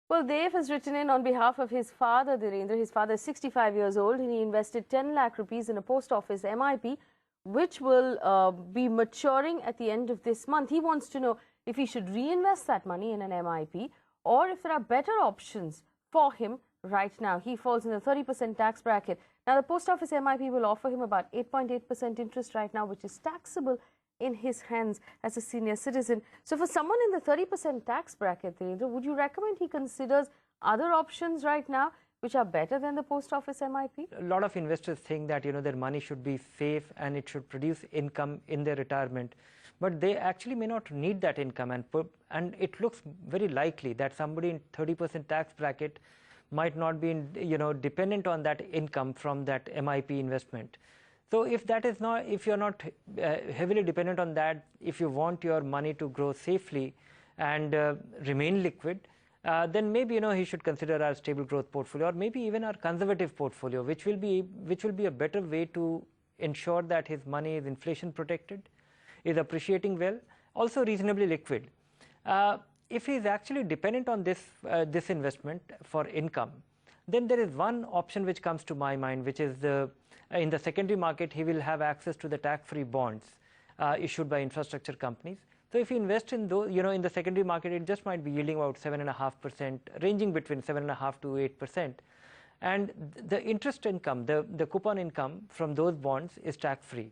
Well, Dev has written in on behalf of his father, Narendra. His father is 65 years old and he invested 10 lakh rupees in a post office MIP, which will be maturing at the end of this month. He wants to know if he should reinvest that money in an MIP or if there are better options for him right now. He falls in the 30% tax bracket. Now, the post office MIP will offer him about 8.8% interest right now, which is taxable in his hands as a senior citizen. So for someone in the 30% tax bracket, Narendra, would you recommend he considers other options right now which are better than the post office MIP? A lot of investors think that their money should be safe and it should produce income in their retirement, but they actually may not need that income, and it looks very likely that somebody in 30% tax bracket might not be dependent on that income from that MIP investment. So if you're not heavily dependent on that, if you want your money to grow safely and remain liquid, then maybe he should consider our stable growth portfolio, or maybe even our conservative portfolio, which will be a better way to ensure that his money is inflation protected, is appreciating well, also reasonably liquid. If he is actually dependent on this investment for income, then there is one option which comes to my mind, which is in the secondary market, he will have access to the tax-free bonds issued by infrastructure companies. So if you invest in those, in the secondary market, it just might be yielding about 7.5%, ranging between 7.5% to 8%. And the interest income, the coupon income from those bonds is tax-free.